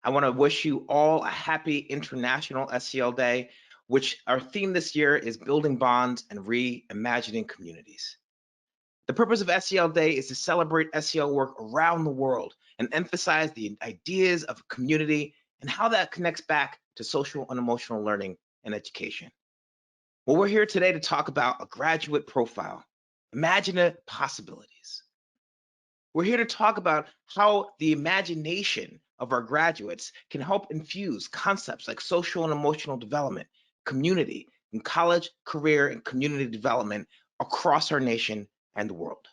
I want to wish you all a happy International SEL Day, which our theme this year is building bonds and reimagining communities. The purpose of SEL Day is to celebrate SEL work around the world and emphasize the ideas of community and how that connects back to social and emotional learning and education. Well, we're here today to talk about a graduate profile, imagine possibilities. We're here to talk about how the imagination of our graduates can help infuse concepts like social and emotional development, community, and college, career, and community development across our nation and the world.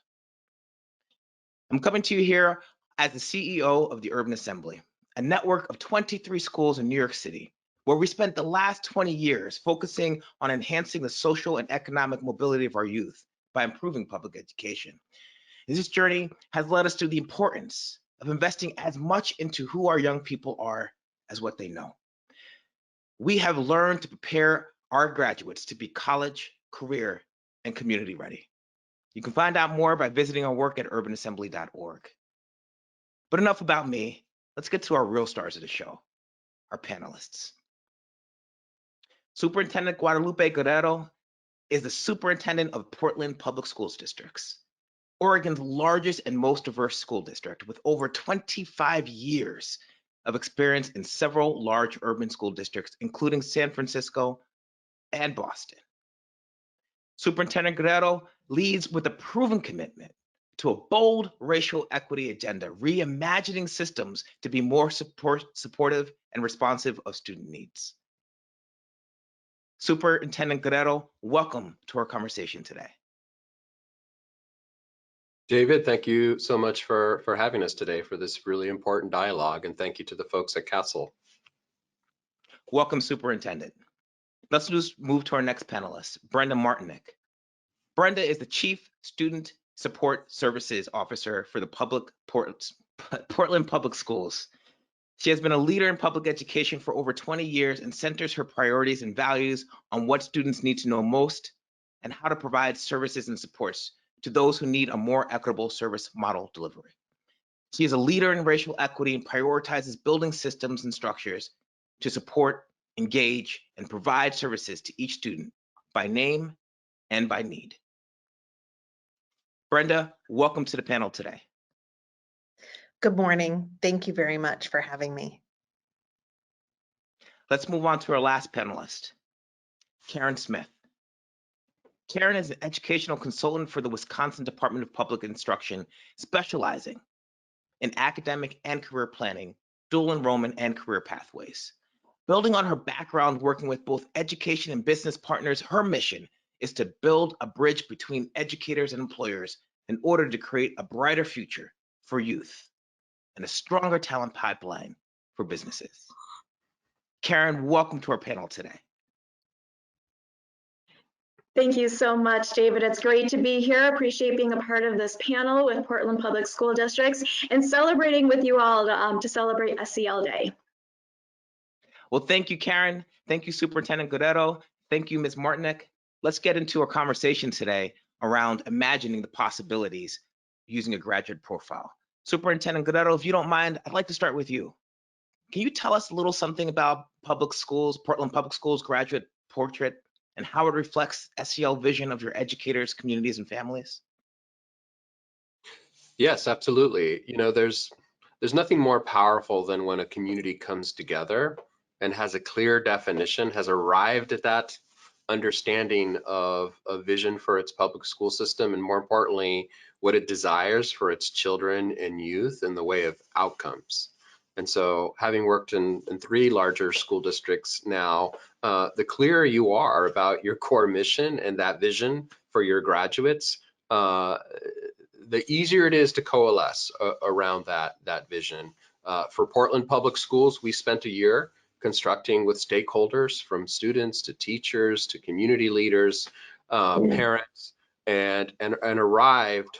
I'm coming to you here as the CEO of the Urban Assembly, a network of 23 schools in New York City, where we spent the last 20 years focusing on enhancing the social and economic mobility of our youth by improving public education. And this journey has led us to the importance of investing as much into who our young people are as what they know. We have learned to prepare our graduates to be college, career, and community ready. You can find out more by visiting our work at urbanassembly.org. But enough about me. Let's get to our real stars of the show, our panelists. Superintendent Guadalupe Guerrero is the superintendent of Portland Public Schools Districts, Oregon's largest and most diverse school district, with over 25 years of experience in several large urban school districts, including San Francisco and Boston. Superintendent Guerrero leads with a proven commitment to a bold racial equity agenda, reimagining systems to be more supportive and responsive of student needs. Superintendent Guerrero, welcome to our conversation today. David, thank you so much for having us today for this really important dialogue, and thank you to the folks at CASEL. Welcome, Superintendent. Let's just move to our next panelist, Brenda Martinick. Brenda is the Chief Student Support Services Officer for the Portland Public Schools. She has been a leader in public education for over 20 years and centers her priorities and values on what students need to know most and how to provide services and supports to those who need a more equitable service model delivery. She is a leader in racial equity and prioritizes building systems and structures to support, engage, and provide services to each student by name and by need. Brenda, welcome to the panel today. Good morning. Thank you very much for having me. Let's move on to our last panelist, Karen Smith. Karen is an educational consultant for the Wisconsin Department of Public Instruction, specializing in academic and career planning, dual enrollment, and career pathways. Building on her background working with both education and business partners, her mission is to build a bridge between educators and employers in order to create a brighter future for youth and a stronger talent pipeline for businesses. Karen, welcome to our panel today. Thank you so much, David. It's great to be here. Appreciate being a part of this panel with Portland Public School Districts and celebrating with you all to celebrate SEL Day. Well, thank you, Karen. Thank you, Superintendent Guerrero. Thank you, Ms. Martinick. Let's get into our conversation today around imagining the possibilities using a graduate profile. Superintendent Guerrero, if you don't mind, I'd like to start with you. Can you tell us a little something about public schools, Portland Public Schools graduate portrait, and how it reflects SEL vision of your educators, communities, and families? Yes, absolutely. You know, there's nothing more powerful than when a community comes together and has a clear definition, has arrived at that understanding of a vision for its public school system, and more importantly, what it desires for its children and youth in the way of outcomes. And so, having worked in 3 larger school districts now, the clearer you are about your core mission and that vision for your graduates, the easier it is to coalesce around that vision. For Portland Public Schools, we spent a year constructing with stakeholders from students to teachers to community leaders, parents, and arrived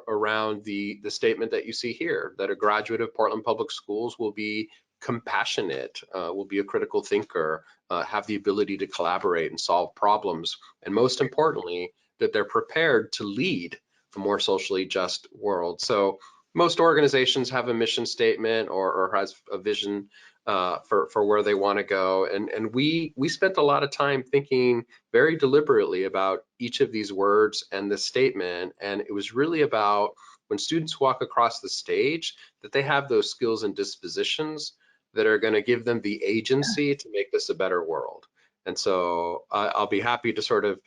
around the statement that you see here, that a graduate of Portland Public Schools will be compassionate, will be a critical thinker, have the ability to collaborate and solve problems, and most importantly, that they're prepared to lead a more socially just world. So most organizations have a mission statement or has a vision for where they want to go. And we spent a lot of time thinking very deliberately about each of these words and this statement. And it was really about when students walk across the stage, that they have those skills and dispositions that are going to give them the agency to make this a better world. And so I'll be happy to sort of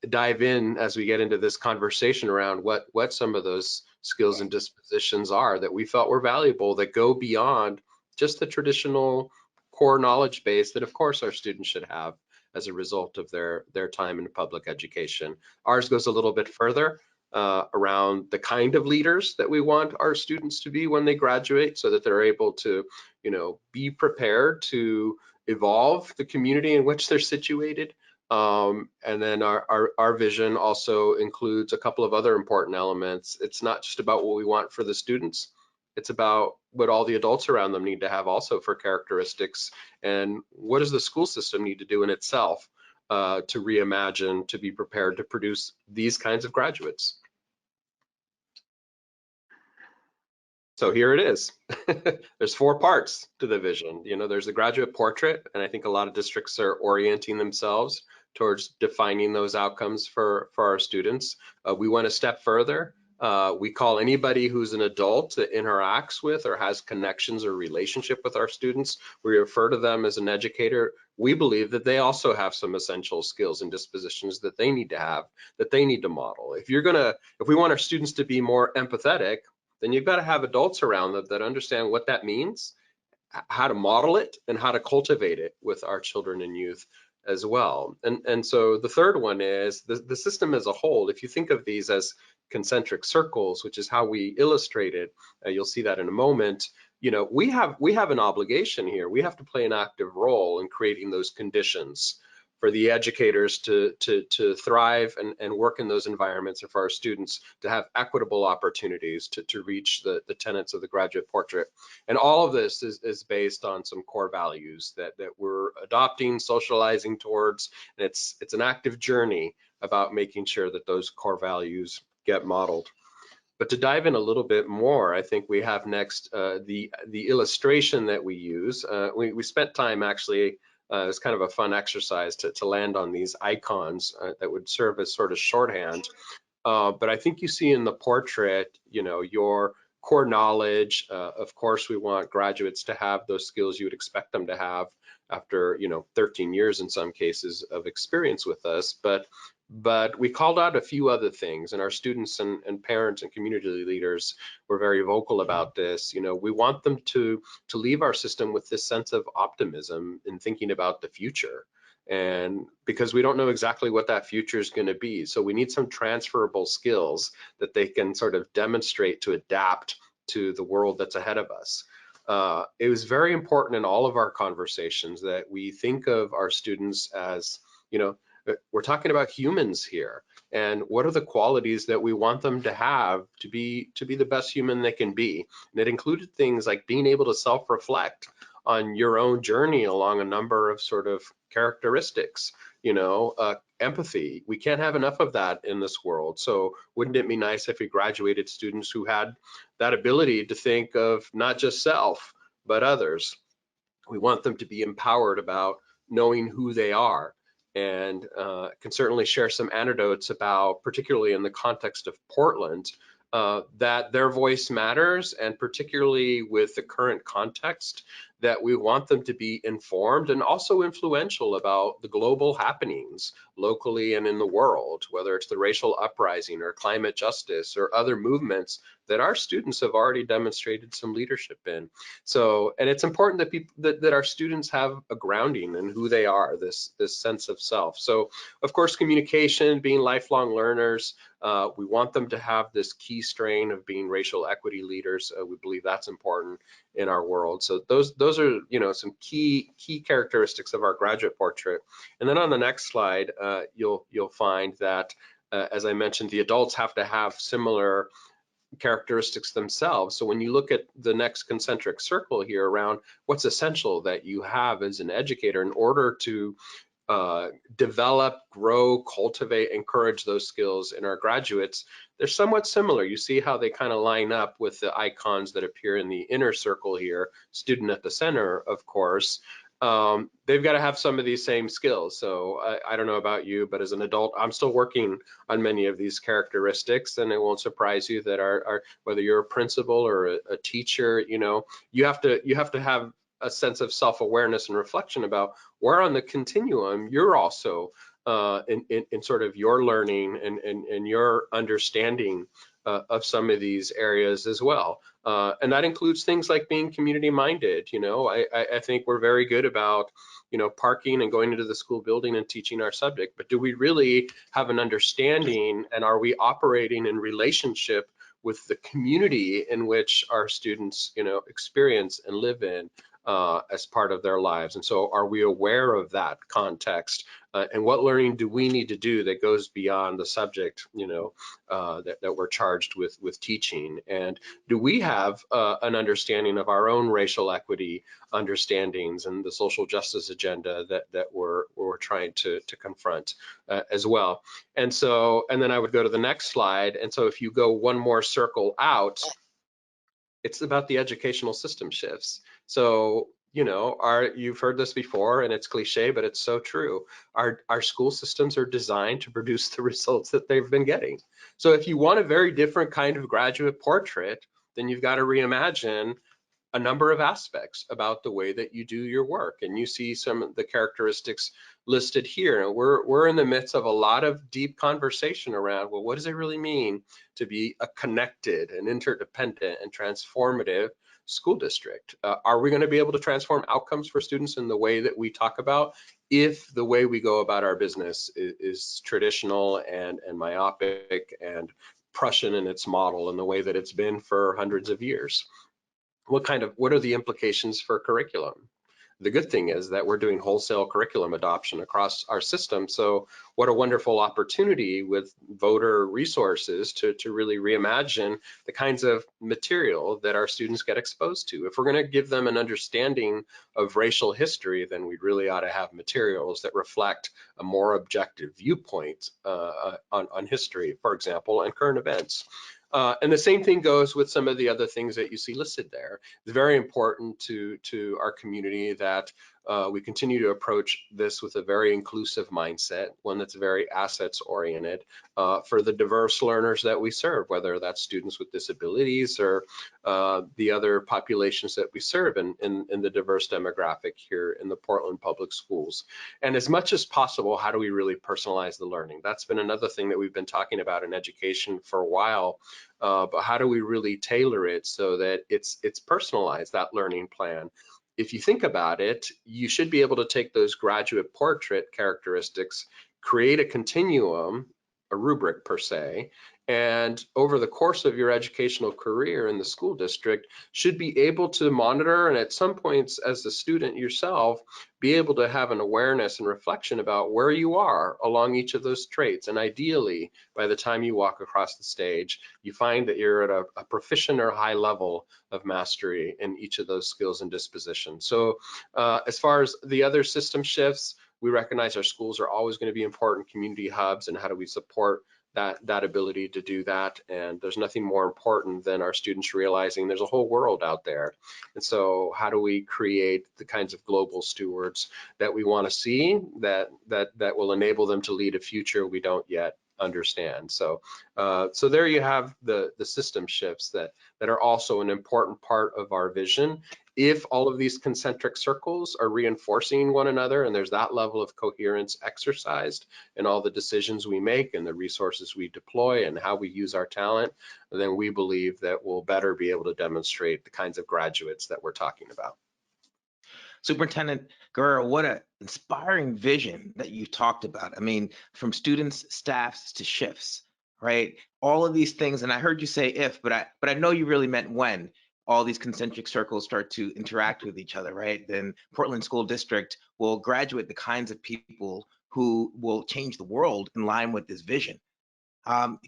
dive in as we get into this conversation around what some of those skills and dispositions are that we felt were valuable, that go beyond just the traditional core knowledge base that of course our students should have as a result of their time in public education. Ours goes a little bit further around the kind of leaders that we want our students to be when they graduate, so that they're able to, you know, be prepared to evolve the community in which they're situated. And then our vision also includes a couple of other important elements. It's not just about what we want for the students, it's about what all the adults around them need to have also for characteristics, and what does the school system need to do in itself to reimagine, to be prepared to produce these kinds of graduates. So here it is. There's 4 parts to the vision. You know, there's the graduate portrait, and I think a lot of districts are orienting themselves towards defining those outcomes for our students. We went a step further. We call anybody who's an adult that interacts with or has connections or relationship with our students, we refer to them as an educator. We believe that they also have some essential skills and dispositions that they need to have, that they need to model. If we want our students to be more empathetic, then you've got to have adults around them that understand what that means, how to model it, and how to cultivate it with our children and youth as well. And so the third one is the system as a whole. If you think of these as concentric circles, which is how we illustrate it, you'll see that in a moment. You know, we have an obligation here. We have to play an active role in creating those conditions for the educators to thrive and work in those environments, and for our students to have equitable opportunities to reach the tenets of the graduate portrait. And all of this is based on some core values that we're adopting, socializing towards, and it's an active journey about making sure that those core values get modeled. But to dive in a little bit more, I think we have next the illustration that we use. We spent time actually. It was kind of a fun exercise to land on these icons that would serve as sort of shorthand. But I think you see in the portrait, you know, your core knowledge. Of course, we want graduates to have those skills you would expect them to have after, you know, 13 years in some cases of experience with us. But we called out a few other things, and our students and parents and community leaders were very vocal about this. You know, we want them to leave our system with this sense of optimism in thinking about the future. And because we don't know exactly what that future is going to be, so we need some transferable skills that they can sort of demonstrate to adapt to the world that's ahead of us. It was very important in all of our conversations that we think of our students as, you know, we're talking about humans here, and what are the qualities that we want them to have to be the best human they can be. And it included things like being able to self-reflect on your own journey along a number of sort of characteristics, you know, empathy. We can't have enough of that in this world. So wouldn't it be nice if we graduated students who had that ability to think of not just self, but others? We want them to be empowered about knowing who they are, and can certainly share some anecdotes about, particularly in the context of Portland, that their voice matters, and particularly with the current context, that we want them to be informed and also influential about the global happenings locally and in the world, whether it's the racial uprising or climate justice or other movements that our students have already demonstrated some leadership in. So, and it's important that people that our students have a grounding in who they are, this sense of self. So, of course, communication, being lifelong learners, we want them to have this key strain of being racial equity leaders. We believe that's important in our world. So those are, you know, some key characteristics of our graduate portrait. And then on the next slide, you'll find that, as I mentioned, the adults have to have similar characteristics themselves. So when you look at the next concentric circle here around what's essential that you have as an educator in order to develop, grow, cultivate, encourage those skills in our graduates, they're somewhat similar. You see how they kind of line up with the icons that appear in the inner circle here, student at the center, of course. They've got to have some of these same skills. So I don't know about you, but as an adult, I'm still working on many of these characteristics, and it won't surprise you that whether you're a principal or a teacher, you have to have a sense of self-awareness and reflection about where on the continuum you're also in sort of your learning and your understanding of some of these areas as well. And that includes things like being community minded. I think we're very good about, parking and going into the school building and teaching our subject, but do we really have an understanding, and are we operating in relationship with the community in which our students, experience and live in as part of their lives? And so are we aware of that context? And what learning do we need to do that goes beyond the subject, that we're charged with teaching? And do we have an understanding of our own racial equity understandings and the social justice agenda that we're trying to confront as well? And then I would go to the next slide. And so if you go one more circle out, it's about the educational system shifts. So, you've heard this before, and it's cliche, but it's so true. Our school systems are designed to produce the results that they've been getting. So if you want a very different kind of graduate portrait, then you've got to reimagine a number of aspects about the way that you do your work. And you see some of the characteristics listed here. And we're in the midst of a lot of deep conversation around, well, what does it really mean to be a connected and interdependent and transformative school district? Are we going to be able to transform outcomes for students in the way that we talk about if the way we go about our business is traditional and myopic and Prussian in its model in the way that it's been for hundreds of years? What are the implications for curriculum? The good thing is that we're doing wholesale curriculum adoption across our system. So what a wonderful opportunity with voter resources to really reimagine the kinds of material that our students get exposed to. If we're going to give them an understanding of racial history, then we really ought to have materials that reflect a more objective viewpoint on history, for example, and current events. And the same thing goes with some of the other things that you see listed there. It's very important to our community that we continue to approach this with a very inclusive mindset, one that's very assets oriented for the diverse learners that we serve, whether that's students with disabilities or the other populations that we serve in the diverse demographic here in the Portland Public Schools. And as much as possible, how do we really personalize the learning? That's been another thing that we've been talking about in education for a while. But how do we really tailor it so that it's personalized, that learning plan? If you think about it, you should be able to take those graduate portrait characteristics, create a continuum, a rubric per se, and over the course of your educational career in the school district, should be able to monitor, and at some points as the student yourself, be able to have an awareness and reflection about where you are along each of those traits. And ideally, by the time you walk across the stage, you find that you're at a proficient or high level of mastery in each of those skills and dispositions. So as far as the other system shifts, we recognize our schools are always going to be important community hubs, and how do we support that ability to do that? And there's nothing more important than our students realizing there's a whole world out there. And so how do we create the kinds of global stewards that we want to see that will enable them to lead a future we don't yet understand? So so there you have the system shifts that are also an important part of our vision. If all of these concentric circles are reinforcing one another and there's that level of coherence exercised in all the decisions we make and the resources we deploy and how we use our talent, then we believe that we'll better be able to demonstrate the kinds of graduates that we're talking about. Superintendent Guerrero, what an inspiring vision that you talked about. I mean, from students, staffs to shifts, right? All of these things, and I heard you say if, but I know you really meant when all these concentric circles start to interact with each other, right? Then Portland School District will graduate the kinds of people who will change the world in line with this vision.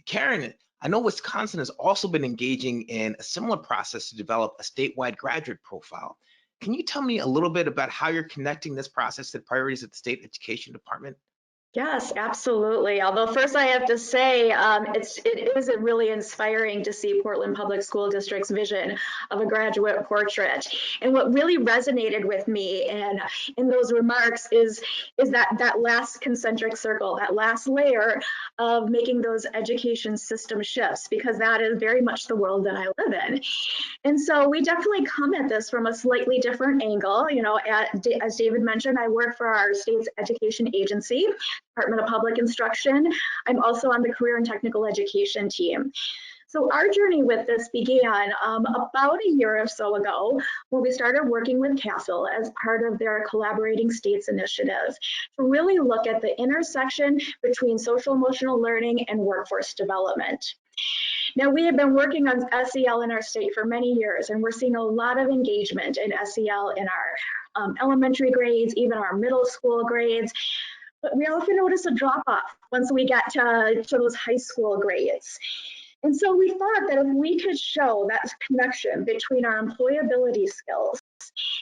Karen, I know Wisconsin has also been engaging in a similar process to develop a statewide graduate profile. Can you tell me a little bit about how you're connecting this process to the priorities of the state education department? Yes, absolutely. Although first I have to say, it is really inspiring to see Portland Public School District's vision of a graduate portrait. And what really resonated with me in those remarks is that last concentric circle, that last layer of making those education system shifts, because that is very much the world that I live in. And so we definitely come at this from a slightly different angle. You know, as David mentioned, I work for our state's education agency, Department of Public Instruction. I'm also on the career and technical education team. So our journey with this began about a year or so ago when we started working with CASEL as part of their Collaborating States initiative to really look at the intersection between social emotional learning and workforce development. Now, we have been working on SEL in our state for many years, and we're seeing a lot of engagement in SEL in our elementary grades, even our middle school grades. But we often notice a drop off once we get to those high school grades. And so we thought that if we could show that connection between our employability skills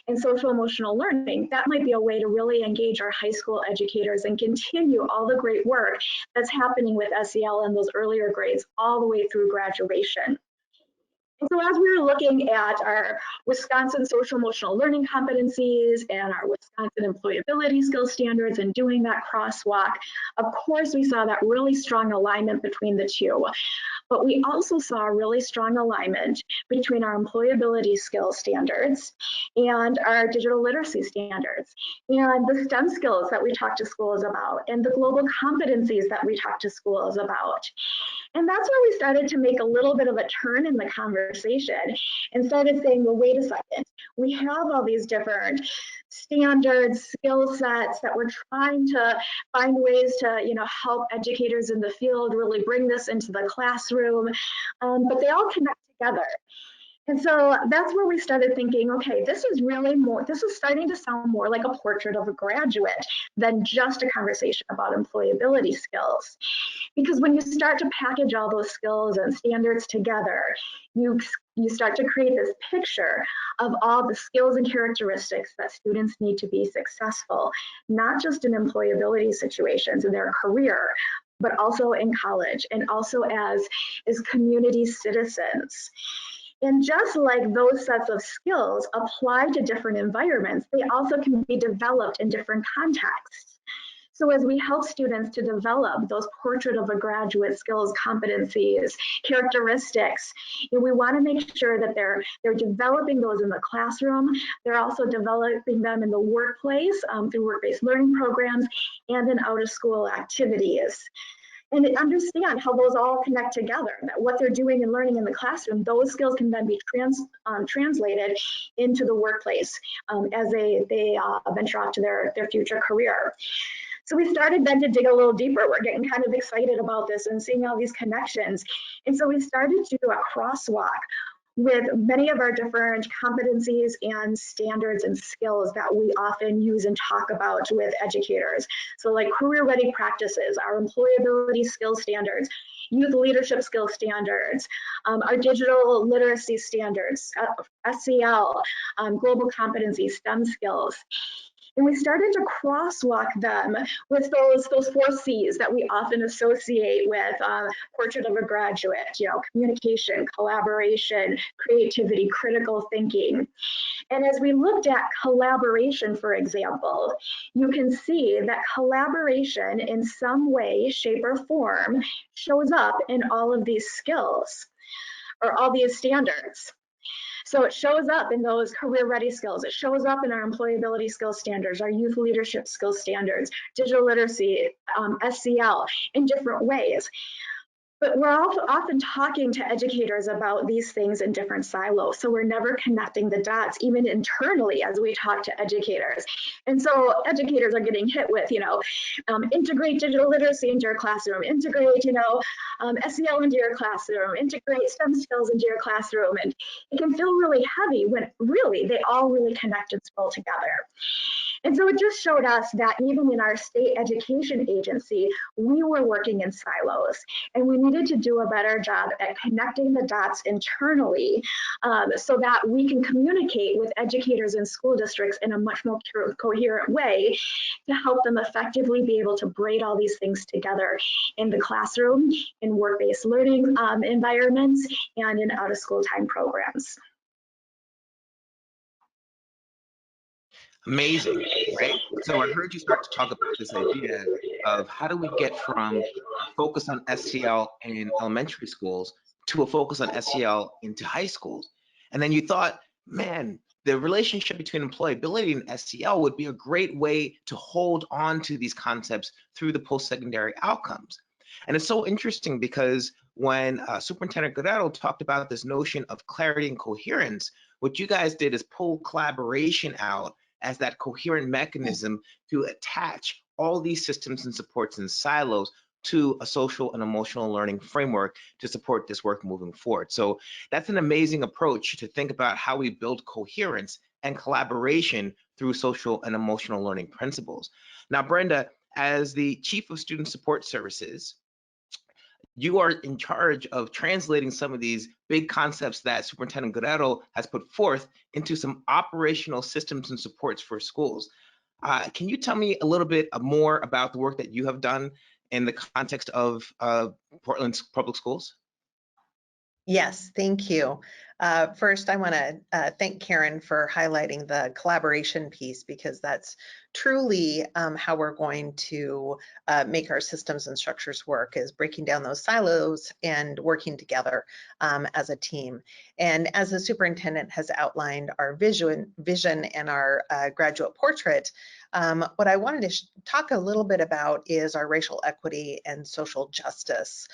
and social emotional learning, that might be a way to really engage our high school educators and continue all the great work that's happening with SEL in those earlier grades all the way through graduation. And so as we were looking at our Wisconsin social emotional learning competencies and our Wisconsin employability skills standards and doing that crosswalk, of course, we saw that really strong alignment between the two. But we also saw a really strong alignment between our employability skills standards and our digital literacy standards and the STEM skills that we talk to schools about and the global competencies that we talk to schools about. And that's where we started to make a little bit of a turn in the conversation and started saying, well, wait a second, we have all these different standards, skill sets that we're trying to find ways to, help educators in the field really bring this into the classroom, but they all connect together. And so that's where we started thinking, okay, this is starting to sound more like a portrait of a graduate than just a conversation about employability skills. Because when you start to package all those skills and standards together, you start to create this picture of all the skills and characteristics that students need to be successful, not just in employability situations in their career, but also in college and also as community citizens. And just like those sets of skills apply to different environments, they also can be developed in different contexts. So as we help students to develop those portrait of a graduate skills, competencies, characteristics, we want to make sure that they're developing those in the classroom. They're also developing them in the workplace through work-based learning programs and in out-of-school activities. And understand how those all connect together, that what they're doing and learning in the classroom, those skills can then be translated into the workplace as they venture off to their future career. So we started then to dig a little deeper. We're getting kind of excited about this and seeing all these connections. And so we started to do a crosswalk with many of our different competencies and standards and skills that we often use and talk about with educators. So like career ready practices, our employability skills standards, youth leadership skills standards, our digital literacy standards, SEL, global competencies, STEM skills. And we started to crosswalk them with those 4 C's that we often associate with portrait of a graduate, communication, collaboration, creativity, critical thinking. And as we looked at collaboration, for example, you can see that collaboration in some way, shape, or form shows up in all of these skills or all these standards. So it shows up in those career ready skills. It shows up in our employability skills standards, our youth leadership skills standards, digital literacy, SEL in different ways. But we're also often talking to educators about these things in different silos. So we're never connecting the dots, even internally as we talk to educators. And so educators are getting hit with, integrate digital literacy into your classroom, integrate, SEL into your classroom, integrate STEM skills into your classroom. And it can feel really heavy when really they all really connect and scroll together. And so it just showed us that even in our state education agency, we were working in silos, and we needed to do a better job at connecting the dots internally so that we can communicate with educators and school districts in a much more coherent way to help them effectively be able to braid all these things together in the classroom, in work-based learning environments, and in out-of-school time programs. Amazing, right? So I heard you start to talk about this idea of how do we get from a focus on SEL in elementary schools to a focus on SEL into high schools. And then you thought, man, the relationship between employability and SEL would be a great way to hold on to these concepts through the post-secondary outcomes. And it's so interesting because when Superintendent Guerrero talked about this notion of clarity and coherence, what you guys did is pull collaboration out as that coherent mechanism to attach all these systems and supports and silos to a social and emotional learning framework to support this work moving forward. So that's an amazing approach to think about how we build coherence and collaboration through social and emotional learning principles. Now, Brenda, as the Chief of Student Support Services, you are in charge of translating some of these big concepts that Superintendent Guerrero has put forth into some operational systems and supports for schools. Can you tell me a little bit more about the work that you have done in the context of Portland's public schools? Yes, thank you. First, I want to thank Karen for highlighting the collaboration piece, because that's truly how we're going to make our systems and structures work, is breaking down those silos and working together as a team. And as the superintendent has outlined our vision and our graduate portrait, what I wanted to talk a little bit about is our racial equity and social justice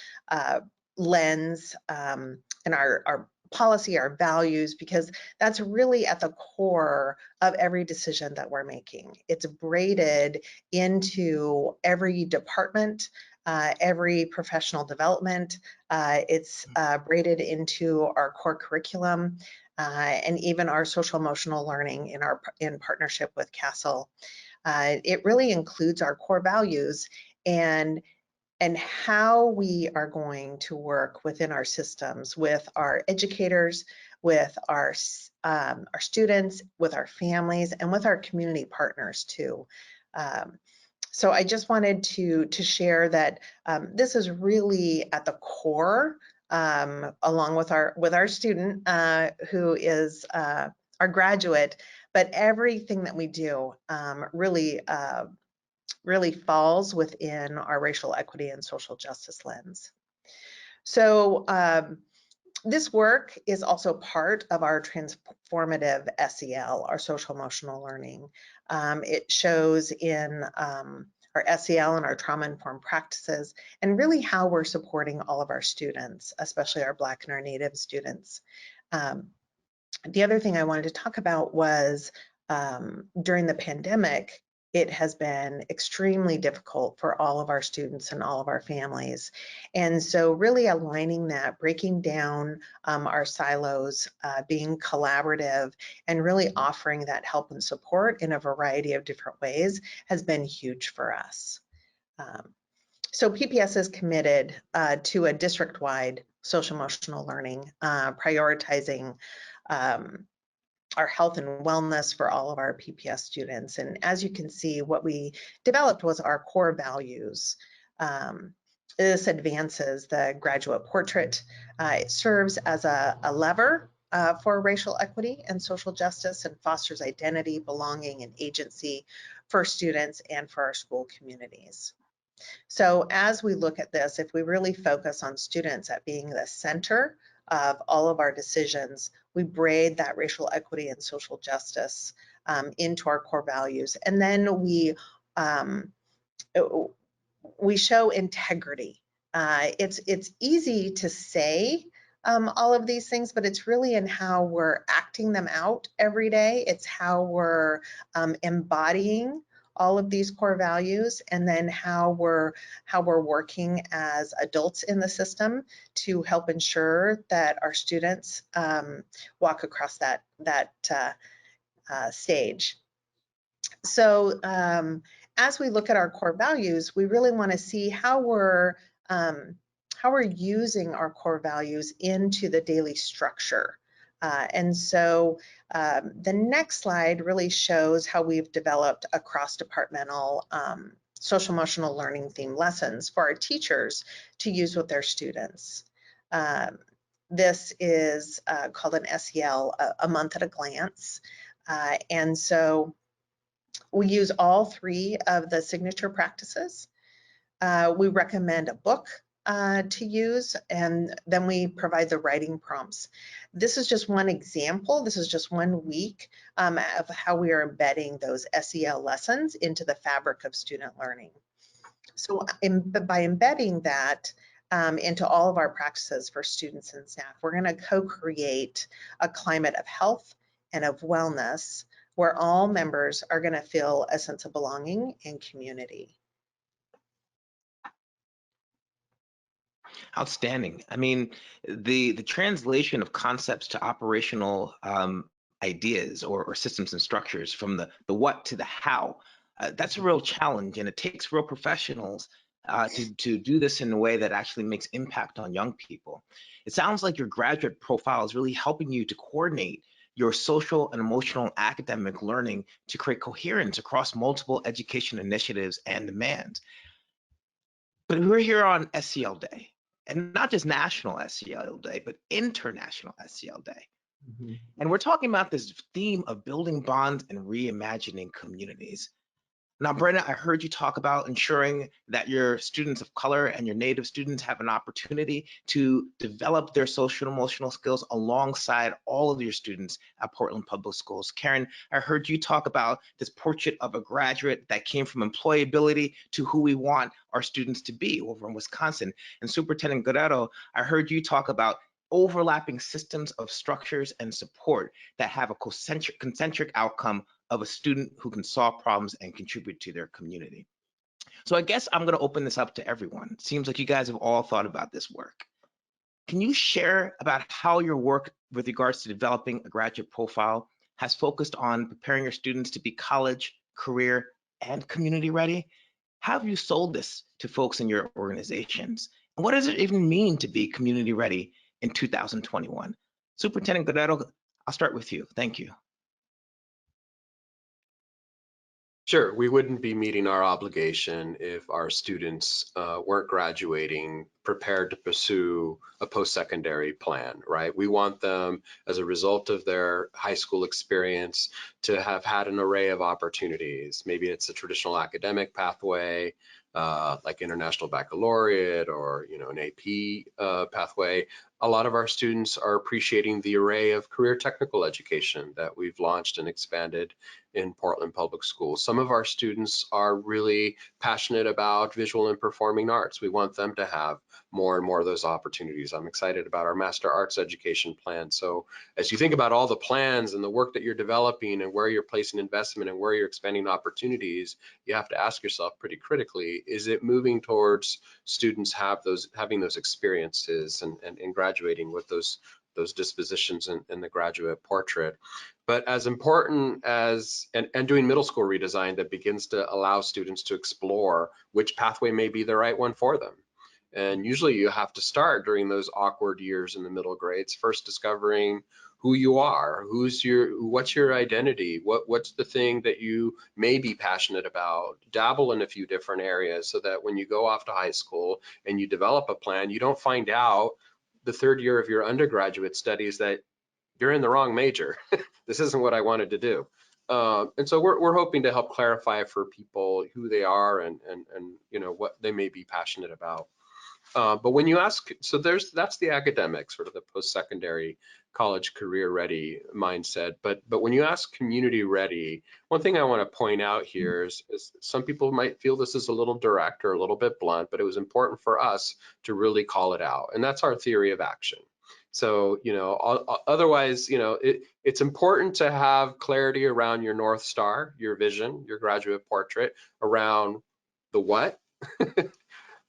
lens, and our policy, our values, because that's really at the core of every decision that we're making. It's braided into every department, every professional development. It's braided into our core curriculum, and even our social emotional learning in partnership with CASEL. It really includes our core values and how we are going to work within our systems with our educators, with our students, with our families, and with our community partners too. So I just wanted to share that this is really at the core, along with our student who is our graduate, but everything that we do really falls within our racial equity and social justice lens. So this work is also part of our transformative SEL, our social emotional learning. It shows in our SEL and our trauma-informed practices, and really how we're supporting all of our students, especially our Black and our Native students. The other thing I wanted to talk about was during the pandemic, it has been extremely difficult for all of our students and all of our families. And so really aligning that, breaking down our silos, being collaborative, and really offering that help and support in a variety of different ways has been huge for us. So PPS is committed to a district-wide social emotional learning, prioritizing our health and wellness for all of our PPS students. And as you can see, what we developed was our core values. This advances the graduate portrait. It serves as a lever for racial equity and social justice, and fosters identity, belonging, and agency for students and for our school communities. So as we look at this, if we really focus on students at being the center of all of our decisions, we braid that racial equity and social justice into our core values. And then we show integrity. It's easy to say all of these things, but it's really in how we're acting them out every day. It's how we're embodying all of these core values, and then how we're working as adults in the system to help ensure that our students walk across that stage. So as we look at our core values, we really want to see how we're using our core values into the daily structure. And so the next slide really shows how we've developed a cross-departmental social emotional learning theme lessons for our teachers to use with their students. This is called an SEL, a month at a glance. And so we use all 3 of the signature practices. We recommend a book to use, and then we provide the writing prompts. This is just one example. This is just 1 week of how we are embedding those SEL lessons into the fabric of student learning. So by embedding that into all of our practices for students and staff, we're going to co-create a climate of health and of wellness where all members are going to feel a sense of belonging and community. Outstanding. I mean, the translation of concepts to operational ideas or systems and structures from the what to the how, that's a real challenge, and it takes real professionals to do this in a way that actually makes impact on young people. It sounds like your graduate profile is really helping you to coordinate your social and emotional and academic learning to create coherence across multiple education initiatives and demands. But we're here on SEL Day, and not just National SEL Day, but International SEL Day. And we're talking about this theme of building bonds and reimagining communities. Now, Brenda, I heard you talk about ensuring that your students of color and your Native students have an opportunity to develop their social and emotional skills alongside all of your students at Portland Public Schools. Karen, I heard you talk about this portrait of a graduate that came from employability to who we want our students to be over in Wisconsin. And Superintendent Guerrero, I heard you talk about overlapping systems of structures and support that have a concentric outcome of a student who can solve problems and contribute to their community. So I guess I'm going to open this up to everyone. It seems like you guys have all thought about this work. Can you share about how your work with regards to developing a graduate profile has focused on preparing your students to be college, career, and community ready? How have you sold this to folks in your organizations? And what does it even mean to be community ready in 2021? Superintendent Guerrero, I'll start with you. Thank you. Sure, we wouldn't be meeting our obligation if our students weren't graduating prepared to pursue a post-secondary plan, right? We want them, as a result of their high school experience, to have had an array of opportunities. Maybe it's a traditional academic pathway, like International Baccalaureate, or an AP pathway. A lot of our students are appreciating the array of career technical education that we've launched and expanded in Portland Public Schools. Some of our students are really passionate about visual and performing arts. We want them to have more and more of those opportunities. I'm excited about our Master Arts Education plan. So as you think about all the plans and the work that you're developing and where you're placing investment and where you're expanding opportunities, you have to ask yourself pretty critically, is it moving towards students having those experiences and graduating with those dispositions in the graduate portrait? But as important as, and doing middle school redesign that begins to allow students to explore which pathway may be the right one for them. And usually you have to start during those awkward years in the middle grades, first discovering who you are, what's your identity, what's the thing that you may be passionate about, dabble in a few different areas so that when you go off to high school and you develop a plan, you don't find out the third year of your undergraduate studies that you're in the wrong major. This isn't what I wanted to do. And so we're hoping to help clarify for people who they are and what they may be passionate about. But when you ask, so that's the academic, sort of the post-secondary college career ready mindset. But when you ask community ready, one thing I want to point out here is some people might feel this is a little direct or a little bit blunt, but it was important for us to really call it out. And that's our theory of action. So, otherwise, it's important to have clarity around your North Star, your vision, your graduate portrait, around the what.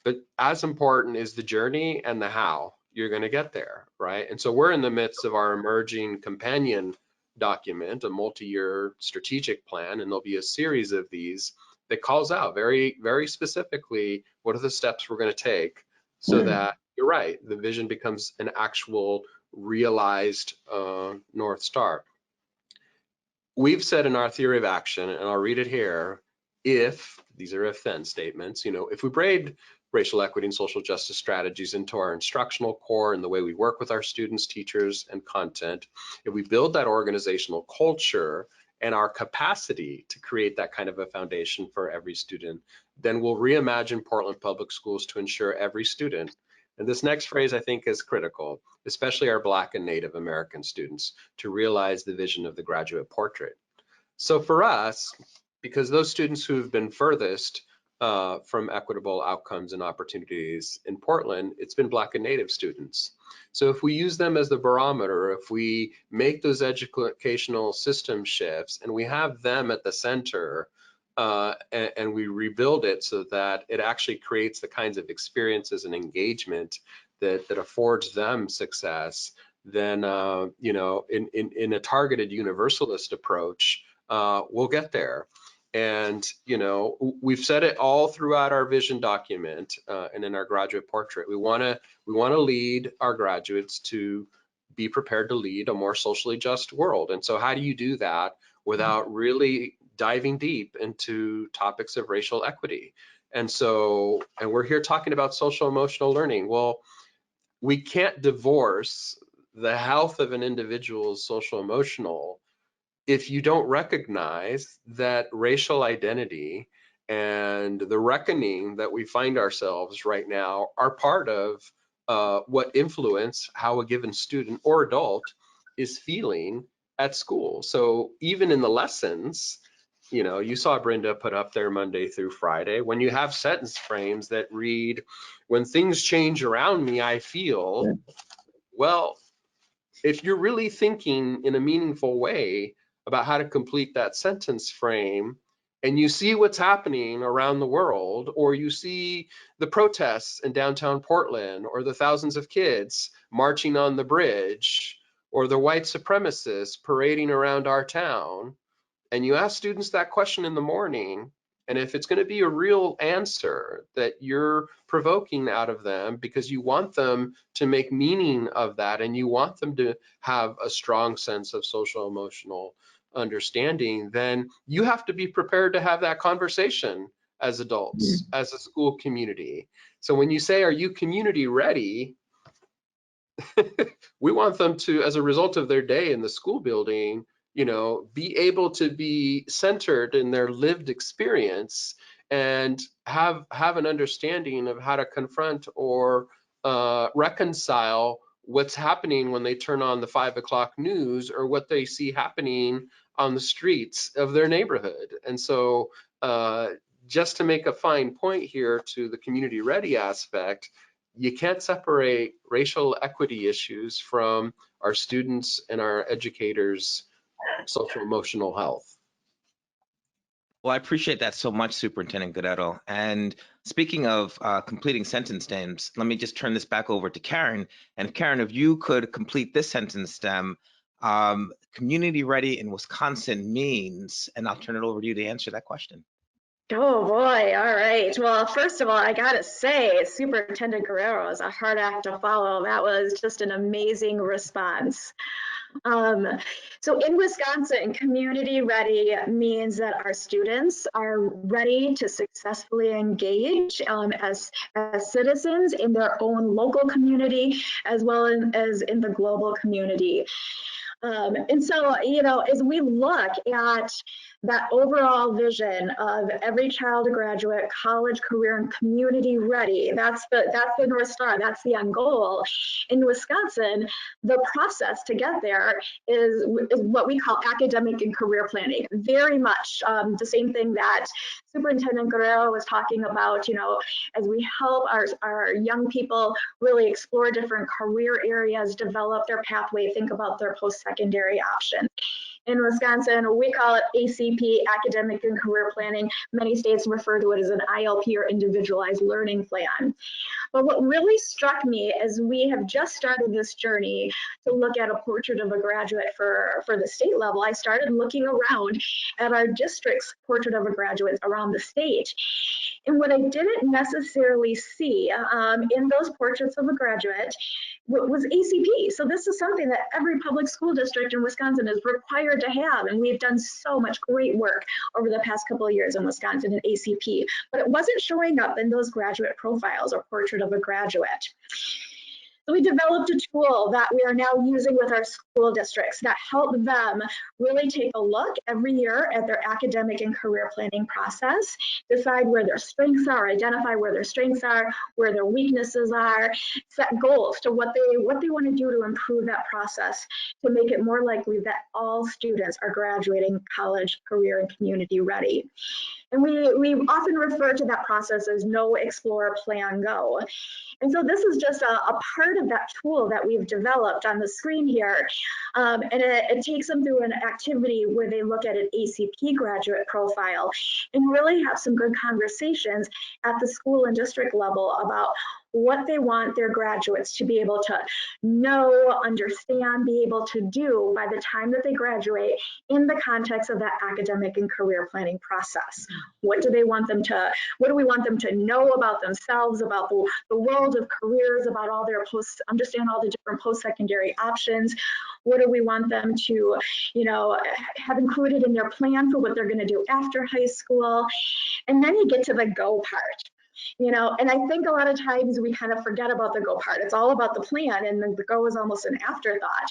But as important is the journey and the how you're going to get there, right? And so we're in the midst of our emerging companion document, a multi-year strategic plan, and there'll be a series of these that calls out very, very specifically what are the steps we're going to take so that you're right, the vision becomes an actual realized North Star. We've said in our theory of action, and I'll read it here, if, these are if-then statements, you know, if we braid racial equity and social justice strategies into our instructional core and the way we work with our students, teachers, and content, if we build that organizational culture and our capacity to create that kind of a foundation for every student, then we'll reimagine Portland Public Schools to ensure every student, and this next phrase I think is critical, especially our Black and Native American students, to realize the vision of the graduate portrait. So for us, because those students who've been furthest from equitable outcomes and opportunities in Portland, it's been Black and Native students. So if we use them as the barometer, if we make those educational system shifts and we have them at the center and we rebuild it so that it actually creates the kinds of experiences and engagement that affords them success, then you know, in a targeted universalist approach, we'll get there. And you know, we've said it all throughout our vision document and in our graduate portrait. We want to lead our graduates to be prepared to lead a more socially just world. And so, how do you do that without really diving deep into topics of racial equity? And so, and we're here talking about social emotional learning. Well, we can't divorce the health of an individual's social emotional if you don't recognize that racial identity and the reckoning that we find ourselves right now are part of what influence how a given student or adult is feeling at school. So even in the lessons, you know, you saw Brenda put up there Monday through Friday, when you have sentence frames that read, when things change around me, I feel, well, if you're really thinking in a meaningful way about how to complete that sentence frame, and you see what's happening around the world, or you see the protests in downtown Portland, or the thousands of kids marching on the bridge, or the white supremacists parading around our town, and you ask students that question in the morning, and if it's going to be a real answer that you're provoking out of them because you want them to make meaning of that and you want them to have a strong sense of social emotional understanding, then you have to be prepared to have that conversation as adults, as a school community. So when you say, are you community ready? We want them to, as a result of their day in the school building, you know, be able to be centered in their lived experience and have an understanding of how to confront or reconcile what's happening when they turn on the 5 o'clock news or what they see happening on the streets of their neighborhood. And so just to make a fine point here to the community ready aspect, you can't separate racial equity issues from our students and our educators' social emotional health. Well, I appreciate that so much, Superintendent Guerrero. And speaking of completing sentence stems, let me just turn this back over to Karen. And Karen, if you could complete this sentence stem, community ready in Wisconsin means, and I'll turn it over to you to answer that question. Oh boy, all right. Well, first of all, I gotta say, Superintendent Guerrero is a hard act to follow. That was just an amazing response. So in Wisconsin, community ready means that our students are ready to successfully engage as citizens in their own local community, as well as in the global community. And so, you know, as we look at that overall vision of every child graduate, college, career, and community ready, that's the North Star, that's the end goal. In Wisconsin, the process to get there is what we call academic and career planning. Very much the same thing that Superintendent Guerrero was talking about, you know, as we help our young people really explore different career areas, develop their pathway, think about their post-secondary options. In Wisconsin, we call it ACP, Academic and Career Planning. Many states refer to it as an ILP or Individualized Learning Plan. But what really struck me as we have just started this journey to look at a portrait of a graduate for the state level, I started looking around at our district's portrait of a graduate around the state. And what I didn't necessarily see in those portraits of a graduate was ACP. So this is something that every public school district in Wisconsin is required to have. And we've done so much great work over the past couple of years in Wisconsin in ACP, but it wasn't showing up in those graduate profiles or portrait of a graduate. So we developed a tool that we are now using with our school districts that help them really take a look every year at their academic and career planning process, decide where their strengths are, identify where their strengths are, where their weaknesses are, set goals to what they want to do to improve that process to make it more likely that all students are graduating college, career, and community ready. And we often refer to that process as know, explore, plan, go. And so this is just a part of that tool that we've developed on the screen here. And it takes them through an activity where they look at an ACP graduate profile and really have some good conversations at the school and district level about what they want their graduates to be able to know, understand, be able to do by the time that they graduate in the context of that academic and career planning process. What do we want them to know about themselves, about the world of careers, about all their understand all the different post-secondary options? What do we want them to, have included in their plan for what they're going to do after high school? And then you get to the go part. And I think a lot of times we kind of forget about the go part. It's all about the plan, and then the go is almost an afterthought.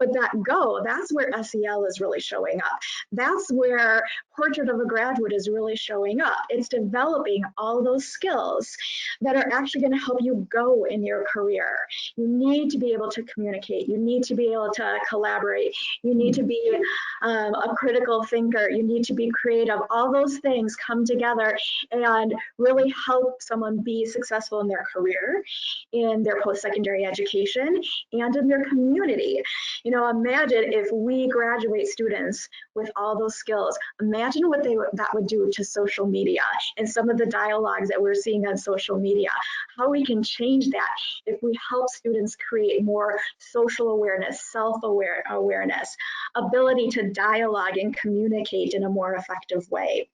But that go, that's where SEL is really showing up. That's where Portrait of a Graduate is really showing up. It's developing all those skills that are actually going to help you go in your career. You need to be able to communicate. You need to be able to collaborate. You need to be a critical thinker. You need to be creative. All those things come together and really help someone be successful in their career, in their post-secondary education, and in their community. Imagine if we graduate students with all those skills. Imagine what that would do to social media and some of the dialogues that we're seeing on social media. How we can change that if we help students create more social awareness, self-awareness, ability to dialogue and communicate in a more effective way.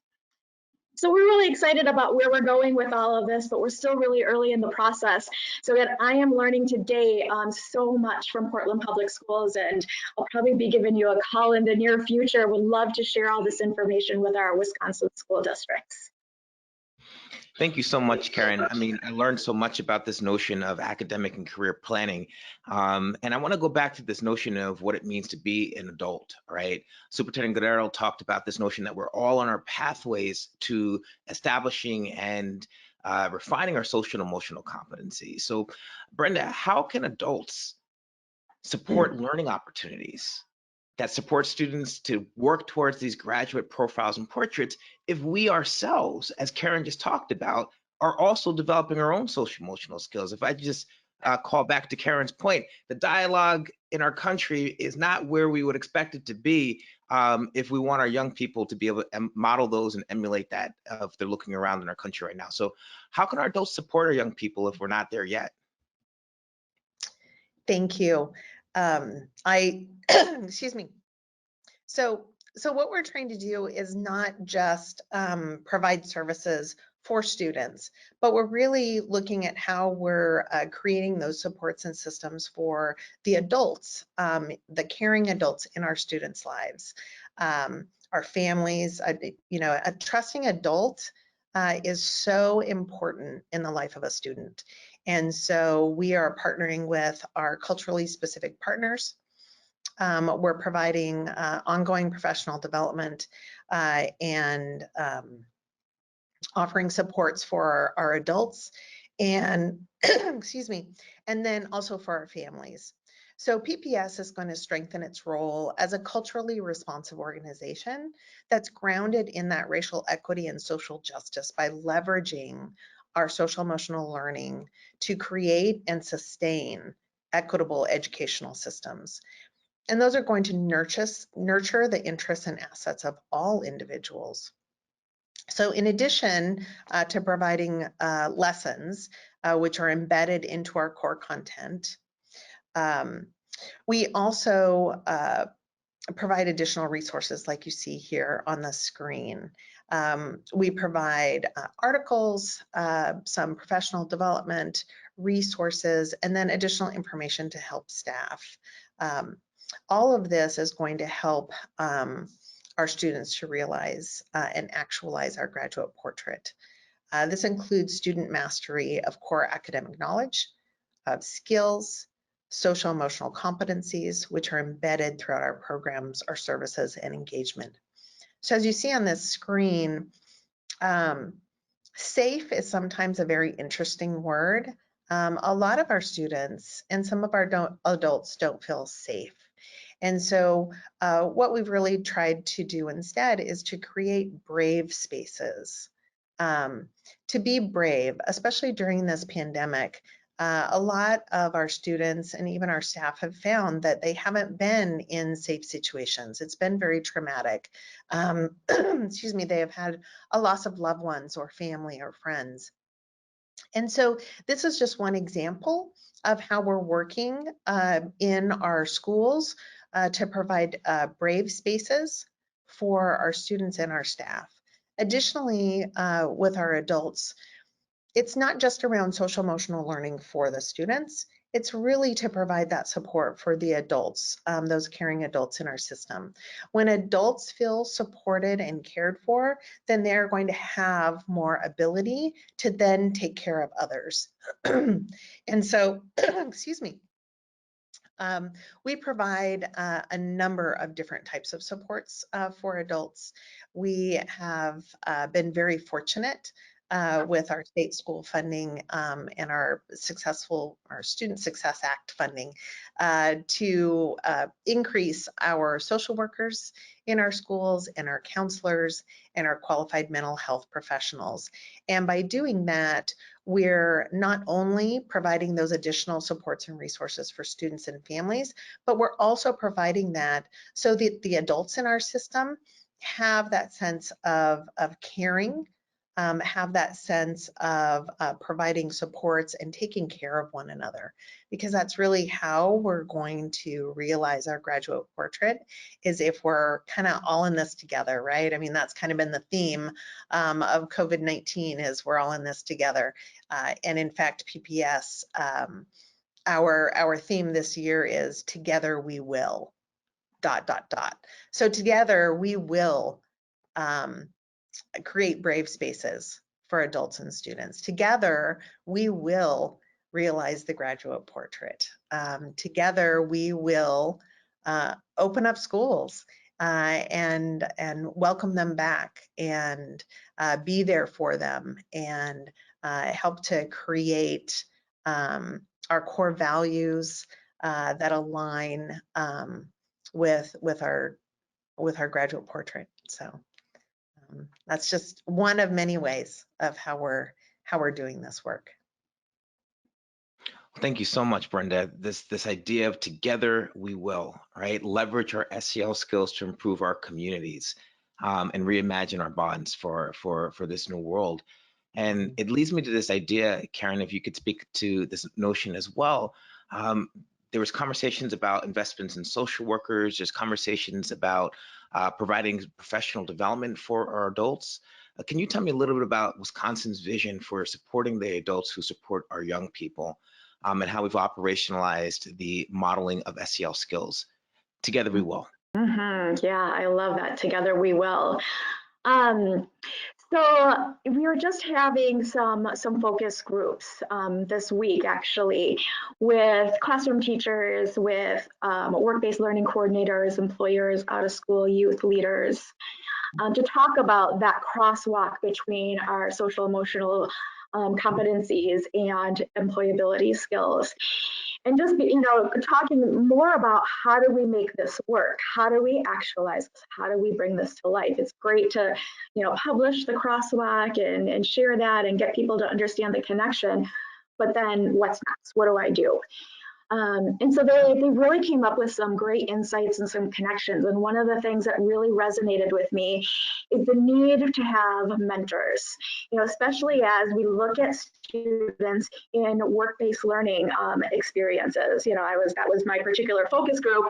So we're really excited about where we're going with all of this, but we're still really early in the process. So that I am learning today so much from Portland Public Schools, and I'll probably be giving you a call in the near future. Would love to share all this information with our Wisconsin school districts. Thank you so much, Karen. I mean, I learned so much about this notion of academic and career planning. And I want to go back to this notion of what it means to be an adult, right? Superintendent Guerrero talked about this notion that we're all on our pathways to establishing and refining our social and emotional competencies. So, Brenda, how can adults support learning opportunities that support students to work towards these graduate profiles and portraits if we ourselves, as Karen just talked about, are also developing our own social emotional skills? If I just call back to Karen's point, the dialogue in our country is not where we would expect it to be if we want our young people to be able to model those and emulate that if they're looking around in our country right now. So how can our adults support our young people if we're not there yet? Thank you. Excuse me. So what we're trying to do is not just provide services for students, but we're really looking at how we're creating those supports and systems for the adults, the caring adults in our students' lives, our families. A trusting adult is so important in the life of a student. And so we are partnering with our culturally specific partners. We're providing ongoing professional development and offering supports for our adults and excuse me, and then also for our families. So PPS is going to strengthen its role as a culturally responsive organization that's grounded in that racial equity and social justice by leveraging our social emotional learning to create and sustain equitable educational systems. And those are going to nurture the interests and assets of all individuals. So in addition to providing lessons, which are embedded into our core content, we also provide additional resources like you see here on the screen. We provide articles, some professional development resources, and then additional information to help staff. All of this is going to help our students to realize and actualize our graduate portrait. This includes student mastery of core academic knowledge, of skills, social emotional competencies, which are embedded throughout our programs, our services, and engagement. So as you see on this screen, safe is sometimes a very interesting word. A lot of our students and some of our adults don't feel safe. And so what we've really tried to do instead is to create brave spaces. To be brave, especially during this pandemic. A lot of our students and even our staff have found that they haven't been in safe situations. It's been very traumatic. Excuse me, they have had a loss of loved ones or family or friends. And so this is just one example of how we're working in our schools to provide brave spaces for our students and our staff. Additionally, with our adults, it's not just around social emotional learning for the students, it's really to provide that support for the adults, those caring adults in our system. When adults feel supported and cared for, then they're going to have more ability to then take care of others. And so, excuse me, we provide a number of different types of supports for adults. We have been very fortunate with our state school funding and our Student Success Act funding to increase our social workers in our schools and our counselors and our qualified mental health professionals. And by doing that, we're not only providing those additional supports and resources for students and families, but we're also providing that so that the adults in our system have that sense of caring, have that sense of providing supports and taking care of one another, because that's really how we're going to realize our graduate portrait, is if we're kind of all in this together, right? I mean, that's kind of been the theme of COVID-19, is we're all in this together. And in fact, PPS, our theme this year is together we will, ... So together we will create brave spaces for adults and students. Together, we will realize the graduate portrait. Together, we will open up schools and welcome them back and be there for them and help to create our core values that align with our graduate portrait. So that's just one of many ways of how we're doing this work. Thank you so much, Brenda. This idea of together we will, right? Leverage our SEL skills to improve our communities and reimagine our bonds for this new world. And it leads me to this idea, Karen, if you could speak to this notion as well. There was conversations about investments in social workers. There's conversations about providing professional development for our adults. Can you tell me a little bit about Wisconsin's vision for supporting the adults who support our young people and how we've operationalized the modeling of SEL skills? Together we will. Yeah, I love that. Together we will. So we were just having some focus groups this week, actually, with classroom teachers, with work-based learning coordinators, employers, out-of-school youth leaders, to talk about that crosswalk between our social emotional competencies and employability skills. And just, talking more about how do we make this work? How do we actualize this? How do we bring this to life? It's great to, publish the crosswalk and share that and get people to understand the connection. But then what's next? What do I do? And so they really came up with some great insights and some connections. And one of the things that really resonated with me is the need to have mentors, especially as we look at students in work-based learning experiences. That was my particular focus group.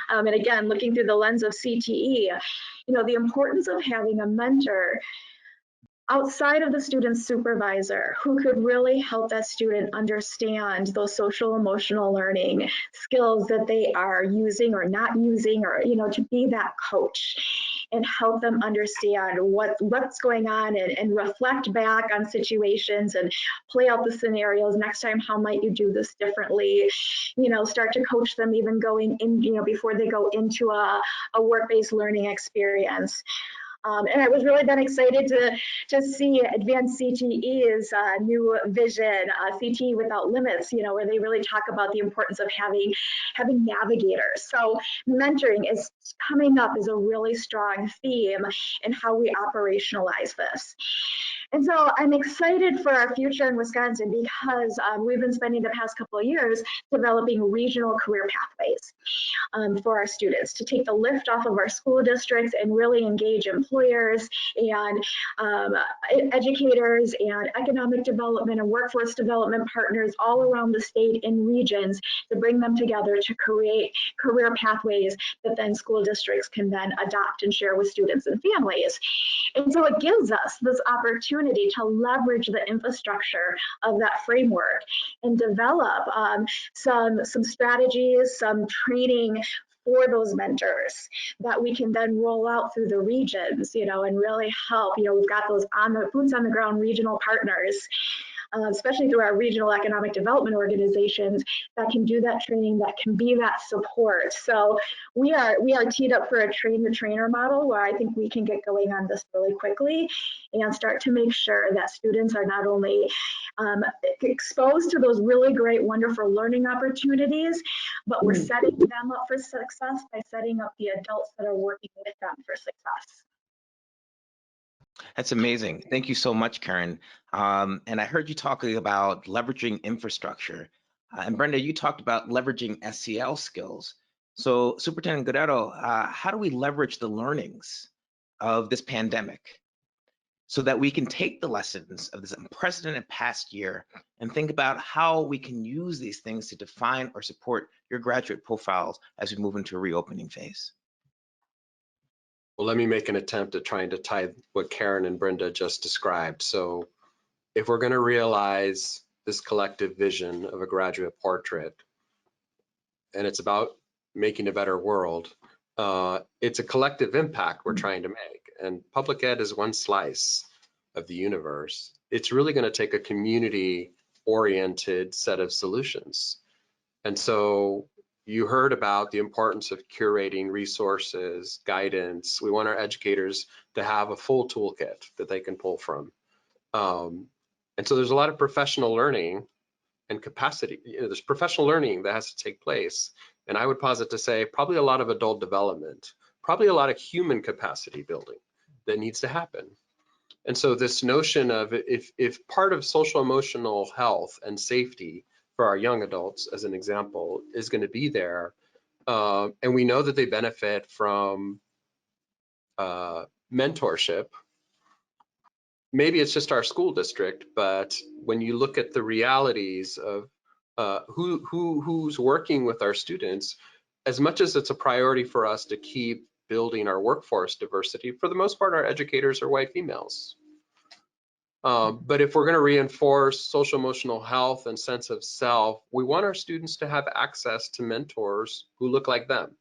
And again, looking through the lens of CTE, the importance of having a mentor outside of the student's supervisor who could really help that student understand those social emotional learning skills that they are using or not using, or to be that coach and help them understand what's going on and reflect back on situations and play out the scenarios. Next time, how might you do this differently? Start to coach them even going in, before they go into a work-based learning experience. And I was really then excited to see Advanced CTE's new vision, CTE Without Limits, where they really talk about the importance of having navigators. So mentoring is coming up as a really strong theme in how we operationalize this. And so I'm excited for our future in Wisconsin because we've been spending the past couple of years developing regional career pathways for our students to take the lift off of our school districts and really engage employers and educators and economic development and workforce development partners all around the state in regions to bring them together to create career pathways that then school districts can then adopt and share with students and families. And so it gives us this opportunity to leverage the infrastructure of that framework and develop some strategies, some training for those mentors that we can then roll out through the regions, and really help. We've got those boots on the ground regional partners, especially through our regional economic development organizations that can do that training, that can be that support. So we are teed up for a train the trainer model where I think we can get going on this really quickly and start to make sure that students are not only exposed to those really great, wonderful learning opportunities, but we're setting them up for success by setting up the adults that are working with them for success. That's amazing. Thank you so much, Karen. And I heard you talking about leveraging infrastructure. And Brenda, you talked about leveraging SEL skills. So Superintendent Guerrero, how do we leverage the learnings of this pandemic so that we can take the lessons of this unprecedented past year and think about how we can use these things to define or support your graduate profiles as we move into a reopening phase? Well, let me make an attempt at trying to tie what Karen and Brenda just described. So if we're going to realize this collective vision of a graduate portrait, and it's about making a better world, it's a collective impact we're trying to make. And public ed is one slice of the universe. It's really going to take a community-oriented set of solutions. And so you heard about the importance of curating resources, guidance. We want our educators to have a full toolkit that they can pull from. And so there's a lot of professional learning and capacity. There's professional learning that has to take place. And I would posit to say probably a lot of adult development, probably a lot of human capacity building that needs to happen. And so this notion of if part of social emotional health and safety for our young adults, as an example, is going to be there, and we know that they benefit from mentorship. Maybe it's just our school district, but when you look at the realities of who's working with our students, as much as it's a priority for us to keep building our workforce diversity, for the most part, our educators are white females. But if we're going to reinforce social emotional health and sense of self, we want our students to have access to mentors who look like them.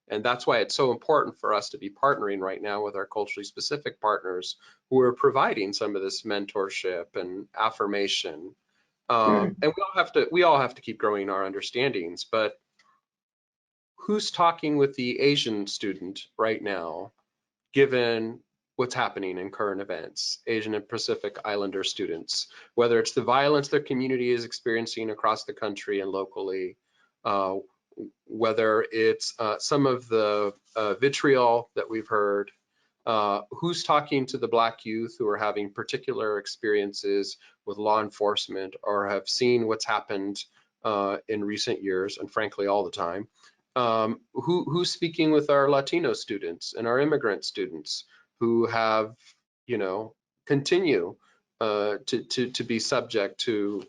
And that's why it's so important for us to be partnering right now with our culturally specific partners who are providing some of this mentorship and affirmation. And we all have to keep growing our understandings, but who's talking with the Asian student right now, given what's happening in current events, Asian and Pacific Islander students, whether it's the violence their community is experiencing across the country and locally, whether it's some of the vitriol that we've heard, who's talking to the Black youth who are having particular experiences with law enforcement or have seen what's happened in recent years, and frankly, all the time. Who's speaking with our Latino students and our immigrant students who have, you know, continue to be subject to,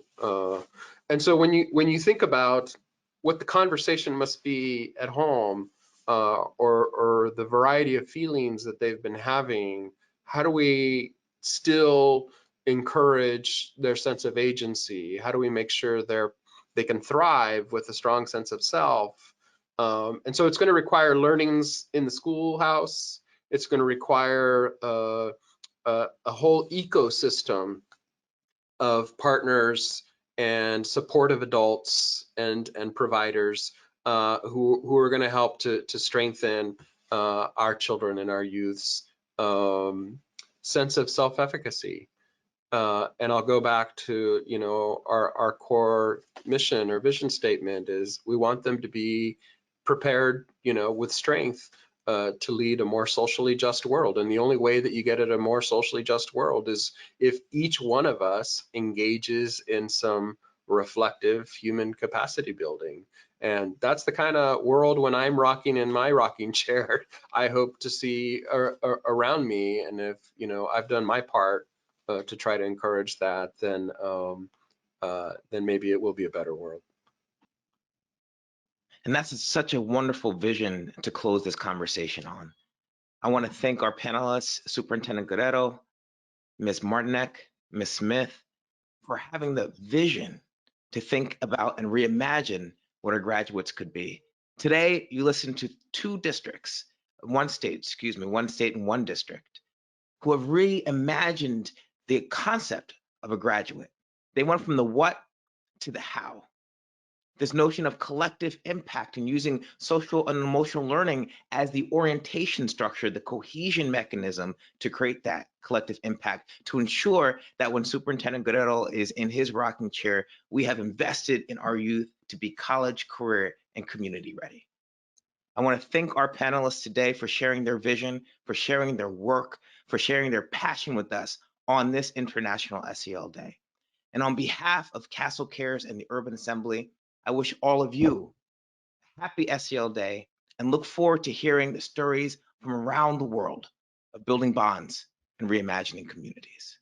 and so when you think about what the conversation must be at home, or the variety of feelings that they've been having, how do we still encourage their sense of agency? How do we make sure they can thrive with a strong sense of self? And so it's going to require learnings in the schoolhouse. It's going to require a whole ecosystem of partners and supportive adults and providers who are going to help to strengthen our children and our youth's sense of self-efficacy. And I'll go back to, you know, our core mission or vision statement is we want them to be prepared, you know, with strength to lead a more socially just world. And the only way that you get at a more socially just world is if each one of us engages in some reflective human capacity building. And that's the kind of world when I'm rocking in my rocking chair, I hope to see around me. And if, you know, I've done my part to try to encourage that, then maybe it will be a better world. And that's such a wonderful vision to close this conversation on. I want to thank our panelists, Superintendent Guerrero, Ms. Martinek, Ms. Smith, for having the vision to think about and reimagine what our graduates could be. Today, you listened to one state and one district, who have reimagined the concept of a graduate. They went from the what to the how. This notion of collective impact and using social and emotional learning as the orientation structure, the cohesion mechanism to create that collective impact, to ensure that when Superintendent Guerrero is in his rocking chair, we have invested in our youth to be college, career, and community ready. I want to thank our panelists today for sharing their vision, for sharing their work, for sharing their passion with us on this International SEL Day. And on behalf of CASEL Cares and the Urban Assembly, I wish all of you a happy SEL Day and look forward to hearing the stories from around the world of building bonds and reimagining communities.